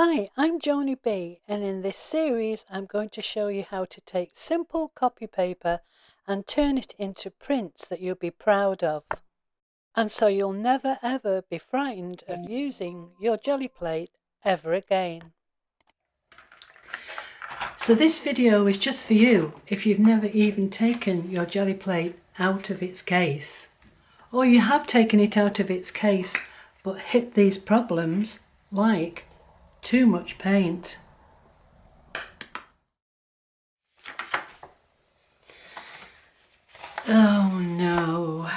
Hi, I'm JoanieB, and in this series I'm going to show you how to take simple copy paper and turn it into prints that you'll be proud of. And so you'll never ever be frightened of using your Gelli plate ever again. So this video is just for you if you've never even taken your Gelli plate out of its case, or you have taken it out of its case but hit these problems like too much paint. Oh no.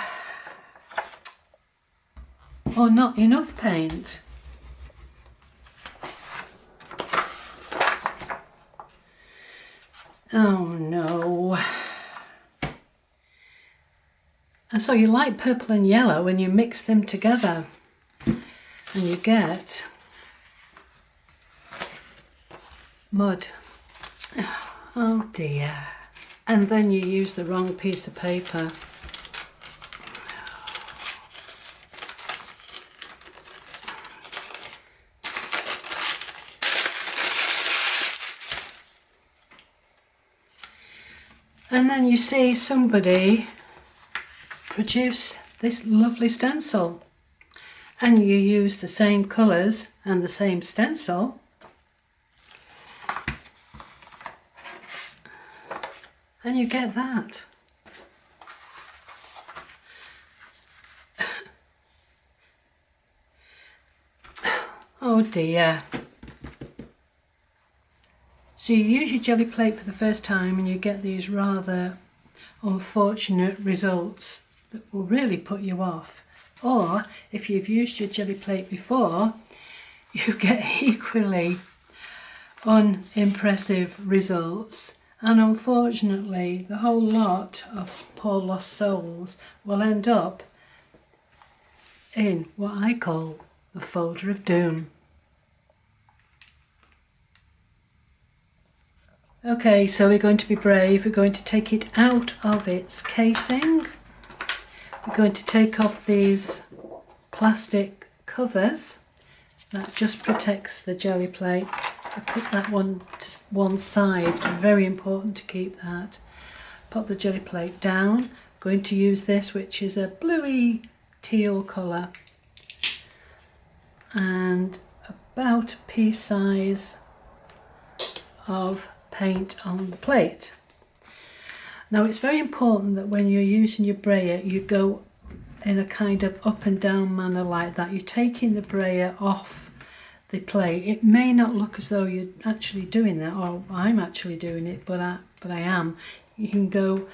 Or not enough paint. Oh no. And so you like purple and yellow and you mix them together and you get mud. Oh dear. And then you use the wrong piece of paper. And then you see somebody produce this lovely stencil, and you use the same colours and the same stencil, and you get that. Oh dear. So you use your Gelli plate for the first time and you get these rather unfortunate results that will really put you off. Or if you've used your Gelli plate before, you get equally unimpressive results. And unfortunately, the whole lot of poor lost souls will end up in what I call the folder of doom. Okay, so we're going to be brave. We're going to take it out of its casing. We're going to take off these plastic covers that just protects the Gelli plate. I put that one to one side, very important to keep that. Put the Gelli plate down. I'm going to use this, which is a bluey teal colour, and about a pea size of paint on the plate. Now it's very important that when you're using your brayer you go in a kind of up and down manner like that. You're taking the brayer off the plate. It may not look as though you're actually doing that, or I'm actually doing it, but I am. You can go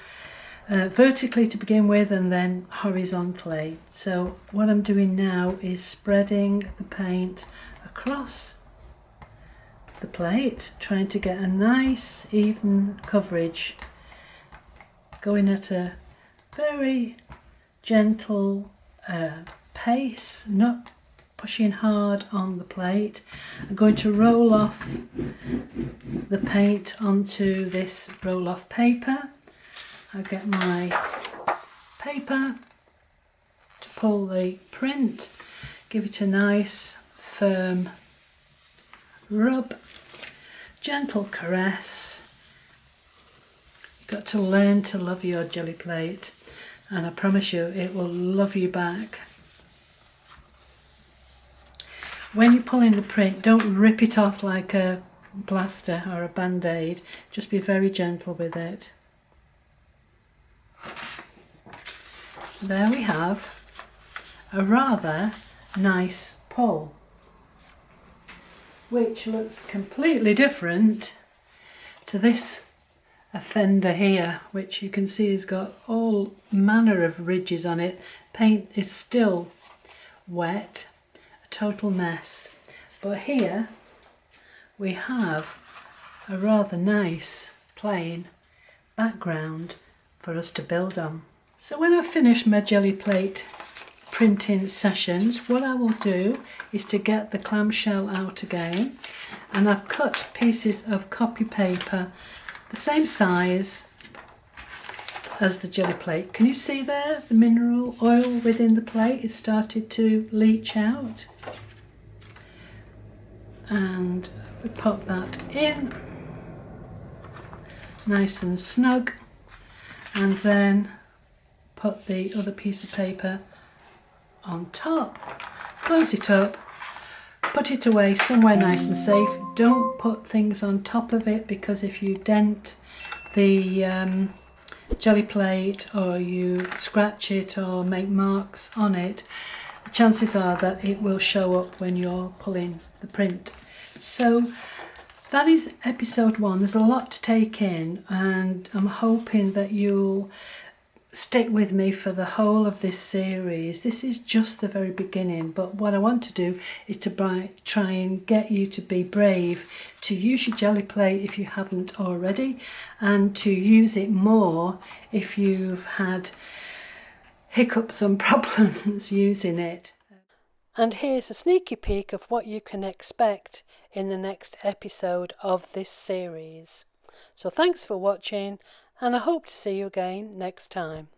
vertically to begin with and then horizontally. So what I'm doing now is spreading the paint across the plate, trying to get a nice even coverage, going at a very gentle pace, not pushing hard on the plate. I'm going to roll off the paint onto this roll off paper. I'll get my paper to pull the print, give it a nice firm rub, gentle caress. You've got to learn to love your Gelli plate, and I promise you it will love you back. When you're pulling the print, don't rip it off like a plaster or a band-aid. Just be very gentle with it. There we have a rather nice pull, which looks completely different to this offender here, which you can see has got all manner of ridges on it. Paint is still wet, a total mess. But here we have a rather nice plain background for us to build on. So when I've finished my Gelli plate printing sessions, what I will do is to get the clamshell out again, and I've cut pieces of copy paper the same size as the Gelli plate. Can you see there the mineral oil within the plate? It started to leach out. and we pop that in nice and snug, and then put the other piece of paper on top, close it up, put it away somewhere nice and safe. Don't put things on top of it, because if you dent the jelly plate or you scratch it or make marks on it, the chances are that it will show up when you're pulling the print. So that is episode 1. There's a lot to take in, and I'm hoping that you'll stick with me for the whole of this series. This is just the very beginning, but what I want to do is to try and get you to be brave, to use your jelly plate if you haven't already, and to use it more if you've had hiccups and problems using it. And here's a sneaky peek of what you can expect in the next episode of this series. So thanks for watching, and I hope to see you again next time.